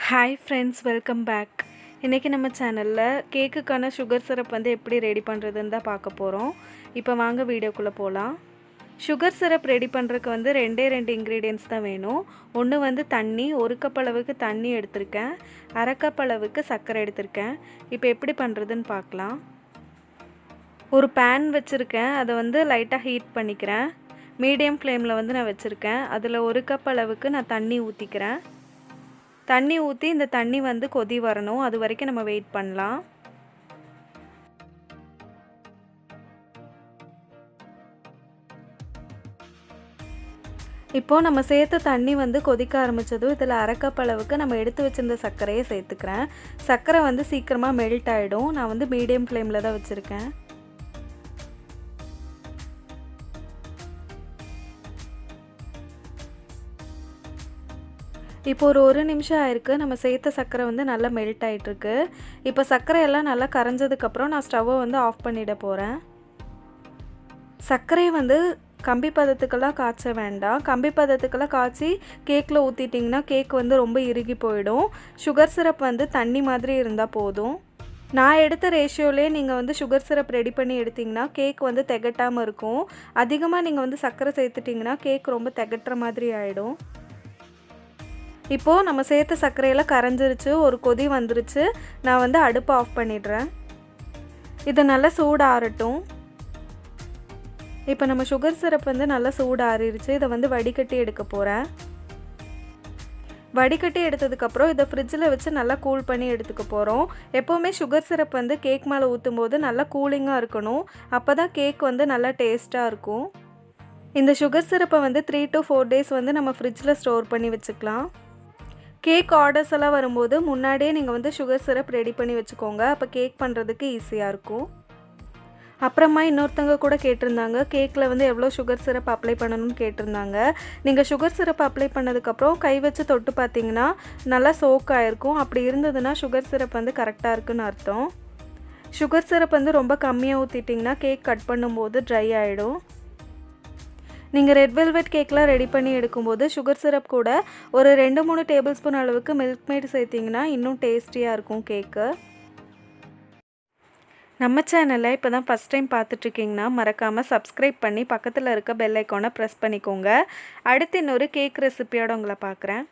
Hi friends, welcome back. இன்றைக்கி நம்ம சேனலில் கேக்குக்கான சுகர் சிரப் எப்படி ரெடி பண்ணுறதுன்னு தான் பார்க்க போகிறோம். இப்போ வாங்க வீடியோக்குள்ளே போகலாம். சுகர் சிரப் ரெடி பண்ணுறதுக்கு ரெண்டு இன்க்ரீடியன்ட்ஸ் தான் வேணும். ஒன்று தண்ணி, 1 கப் அளவுக்கு தண்ணி எடுத்திருக்கேன், 1/2 கப் அளவுக்கு சர்க்கரை எடுத்திருக்கேன். இப்போ எப்படி பண்ணுறதுன்னு பார்க்கலாம். ஒரு பேன் வச்சுருக்கேன், அதை லைட்டாக ஹீட் பண்ணிக்கிறேன். மீடியம் ஃப்ளேமில் நான் வச்சுருக்கேன். அதில் 1 கப் அளவுக்கு நான் தண்ணி ஊற்றிக்கிறேன். தண்ணி ஊற்றி இந்த தண்ணி கொதி வரணும், அது வரைக்கும் நம்ம வெயிட் பண்ணலாம். இப்போது நம்ம சேர்த்த தண்ணி கொதிக்க ஆரம்பித்ததும் இதில் 1/2 கப் அளவுக்கு நம்ம எடுத்து வச்சுருந்த சர்க்கரையை சேர்த்துக்கிறேன். சர்க்கரை சீக்கிரமாக மெல்ட் ஆகிடும். நான் மீடியம் ஃப்ளேமில் தான் வச்சுருக்கேன். இப்போ ஒரு நிமிஷம் ஆயிருக்கு. நம்ம சேர்த்த சர்க்கரை நல்லா மெல்ட் ஆகிட்டுருக்கு. இப்போ சர்க்கரையெல்லாம் நல்லா கரைஞ்சதுக்கப்புறம் நான் ஸ்டவ்வை ஆஃப் பண்ணிட போகிறேன். சர்க்கரையை கம்பி பதத்துக்கெல்லாம் காய்ச்ச வேண்டாம். கம்பி பதத்துக்கெல்லாம் காய்ச்சி கேக்கில் ஊற்றிட்டிங்கன்னா கேக் ரொம்ப இறுகி போயிடும். சுகர் சிரப் தண்ணி மாதிரி இருந்தால் போதும். நான் எடுத்த ரேஷியோலே நீங்கள் சுகர் சிரப் ரெடி பண்ணி எடுத்திங்கன்னா கேக் திகட்டாமல் இருக்கும். அதிகமாக நீங்கள் சர்க்கரை சேர்த்துட்டிங்கன்னா கேக் ரொம்ப திகட்டுற மாதிரி ஆகிடும். இப்போது நம்ம சேர்த்த சர்க்கரையெல்லாம் கரைஞ்சிருச்சு, ஒரு கொதி வந்துருச்சு. நான் அடுப்பை ஆஃப் பண்ணிடுறேன். இது நல்லா சூடு ஆறட்டும். இப்போ நம்ம சுகர் சிரப் நல்லா சூடு ஆறிடுச்சு. இதை வடிகட்டி எடுக்க போகிறேன். வடிகட்டி எடுத்ததுக்கப்புறம் இதை ஃப்ரிட்ஜில் வச்சு நல்லா கூல் பண்ணி எடுத்துக்க போகிறோம். எப்போவுமே சுகர் சிரப் கேக் மேலே ஊற்றும் போது நல்லா கூலிங்காக இருக்கணும். அப்போ தான் கேக் நல்லா டேஸ்ட்டாக இருக்கும். இந்த சுகர் சிரப்பை 3 to 4 days நம்ம ஃப்ரிட்ஜில் ஸ்டோர் பண்ணி வச்சுக்கலாம். கேக் ஆர்டர்ஸ் எல்லாம் வரும்போது முன்னாடியே நீங்கள் சுகர் சிரப் ரெடி பண்ணி வச்சுக்கோங்க. அப்போ கேக் பண்ணுறதுக்கு ஈஸியாக இருக்கும். அப்புறமா இன்னொருத்தவங்க கூட கேட்டிருந்தாங்க, கேக்கில் எவ்வளோ சுகர் சிரப் அப்ளை பண்ணணும்னு கேட்டிருந்தாங்க. நீங்கள் சுகர் சிரப் அப்ளை பண்ணதுக்கப்புறம் கை வச்சு தொட்டு பார்த்தீங்கன்னா நல்லா சோக் ஆகிருக்கும். அப்படி இருந்ததுன்னா சுகர் சிரப் கரெக்டாக இருக்குன்னு அர்த்தம். சுகர் சிரப் ரொம்ப கம்மியாக ஊற்றிட்டிங்கன்னா கேக் கட் பண்ணும்போது ட்ரை ஆகிடும். நீங்கள் ரெட் வெல்வெட் கேக்லாம் ரெடி பண்ணி எடுக்கும்போது சுகர் சிரப் கூட ஒரு 2-3 டேபிள் ஸ்பூன் அளவுக்கு மில்க் மேட் சேர்த்திங்கன்னா இன்னும் டேஸ்டியாக இருக்கும் கேக்கு. நம்ம சேனலை இப்போ தான் ஃபஸ்ட் டைம் பார்த்துட்ருக்கீங்கன்னா மறக்காமல் சப்ஸ்கிரைப் பண்ணி பக்கத்தில் இருக்க பெல் ஐக்கானை ப்ரெஸ் பண்ணிக்கோங்க. அடுத்து இன்னொரு கேக் ரெசிபியோடு உங்களை பார்க்குறேன்.